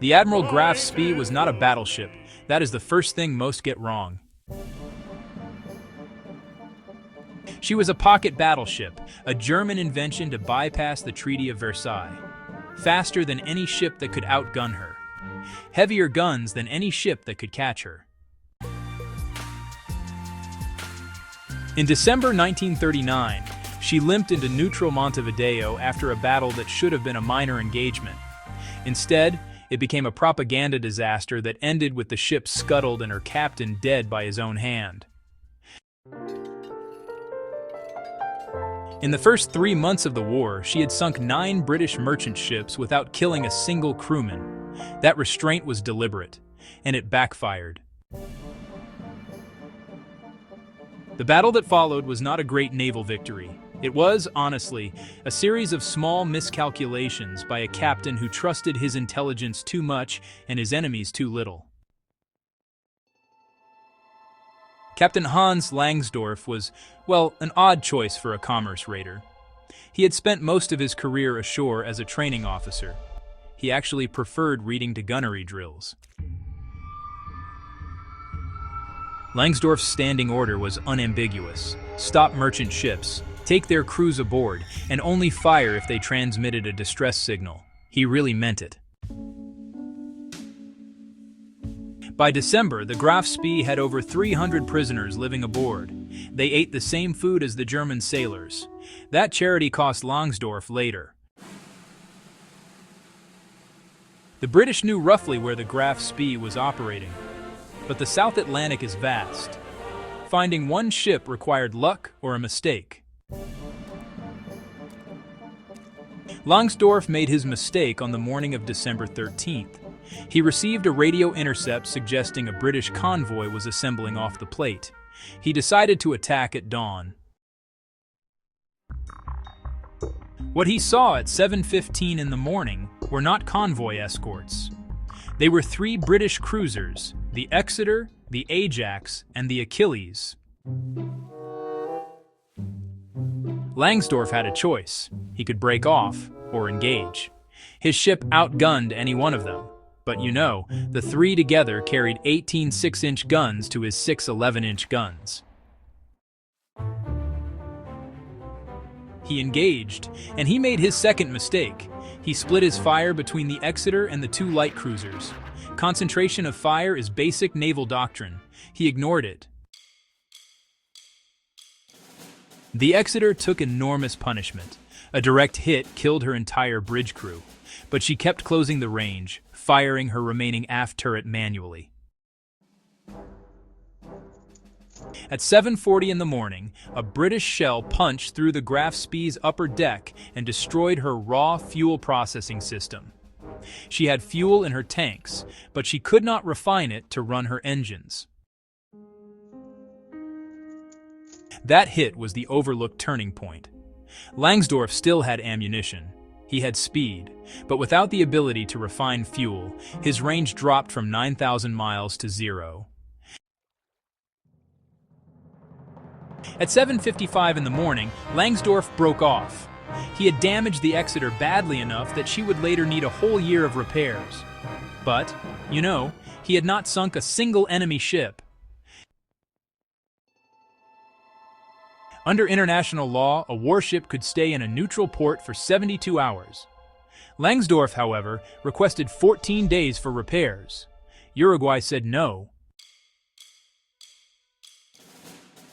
The Admiral Graf Spee was not a battleship. That is the first thing most get wrong. She was a pocket battleship, a German invention to bypass the Treaty of Versailles. Faster than any ship that could outgun her. Heavier guns than any ship that could catch her. In December 1939, she limped into neutral Montevideo after a battle that should have been a minor engagement. Instead, it became a propaganda disaster that ended with the ship scuttled and her captain dead by his own hand. In the first 3 months of the war, she had sunk 9 British merchant ships without killing a single crewman. That restraint was deliberate, and it backfired. The battle that followed was not a great naval victory. It was, honestly, a series of small miscalculations by a captain who trusted his intelligence too much and his enemies too little. Captain Hans Langsdorff was, well, an odd choice for a commerce raider. He had spent most of his career ashore as a training officer. He actually preferred reading to gunnery drills. Langsdorff's standing order was unambiguous. Stop merchant ships, take their crews aboard, and only fire if they transmitted a distress signal. He really meant it. By December, the Graf Spee had over 300 prisoners living aboard. They ate the same food as the German sailors. That charity cost Langsdorff later. The British knew roughly where the Graf Spee was operating, but the South Atlantic is vast. Finding one ship required luck or a mistake. Langsdorff made his mistake on the morning of December 13th. He received a radio intercept suggesting a British convoy was assembling off the plate. He decided to attack at dawn. What he saw at 7:15 in the morning were not convoy escorts. They were 3 British cruisers, the Exeter, the Ajax, and the Achilles. Langsdorff had a choice. He could break off or engage. His ship outgunned any one of them. But you know, the 3 together carried 18 6-inch guns to his 6 11-inch guns. He engaged, and he made his second mistake. He split his fire between the Exeter and the 2 light cruisers. Concentration of fire is basic naval doctrine. He ignored it. The Exeter took enormous punishment. A direct hit killed her entire bridge crew, but she kept closing the range, firing her remaining aft turret manually. At 7:40 in the morning, a British shell punched through the Graf Spee's upper deck and destroyed her raw fuel processing system. She had fuel in her tanks, but she could not refine it to run her engines. That hit was the overlooked turning point. Langsdorff still had ammunition. He had speed, but without the ability to refine fuel, his range dropped from 9,000 miles to 0. At 7:55 in the morning, Langsdorff broke off. He had damaged the Exeter badly enough that she would later need a whole year of repairs. But, you know, he had not sunk a single enemy ship. Under international law, a warship could stay in a neutral port for 72 hours. Langsdorff, however, requested 14 days for repairs. Uruguay said no.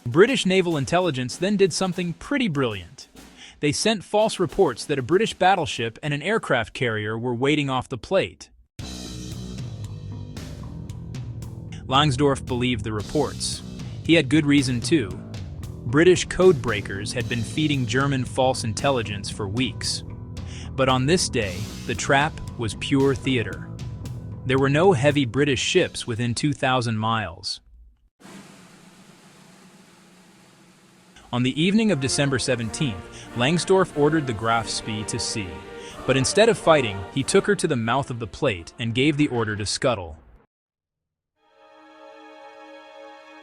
British naval intelligence then did something pretty brilliant. They sent false reports that a British battleship and an aircraft carrier were waiting off the plate. Langsdorff believed the reports. He had good reason too. British code breakers had been feeding German false intelligence for weeks. But on this day, the trap was pure theater. There were no heavy British ships within 2,000 miles. On the evening of December 17th, Langsdorff ordered the Graf Spee to sea. But instead of fighting, he took her to the mouth of the plate and gave the order to scuttle.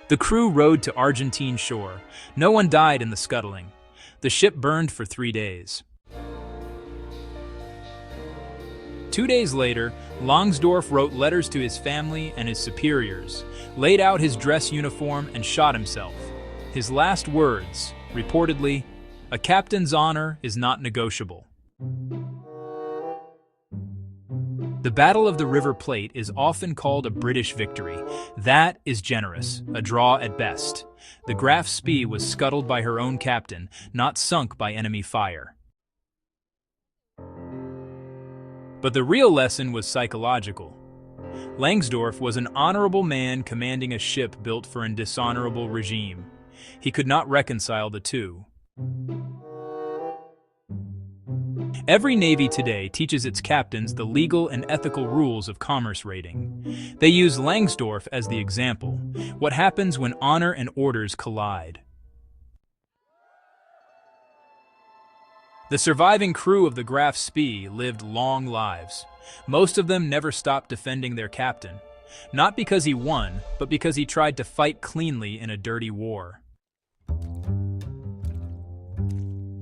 The crew rowed to Argentine shore. No one died in the scuttling. The ship burned for 3 days. 2 days later, Langsdorff wrote letters to his family and his superiors, laid out his dress uniform, and shot himself. His last words, reportedly, "A captain's honor is not negotiable." The Battle of the River Plate is often called a British victory. That is generous, a draw at best. The Graf Spee was scuttled by her own captain, not sunk by enemy fire. But the real lesson was psychological. Langsdorff was an honorable man commanding a ship built for a dishonorable regime. He could not reconcile the two. Every navy today teaches its captains the legal and ethical rules of commerce raiding. They use Langsdorff as the example. What happens when honor and orders collide? The surviving crew of the Graf Spee lived long lives. Most of them never stopped defending their captain, not because he won, but because he tried to fight cleanly in a dirty war.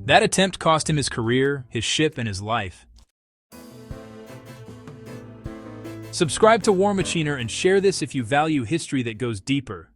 That attempt cost him his career, his ship, and his life. Subscribe to War Machiner and share this if you value history that goes deeper.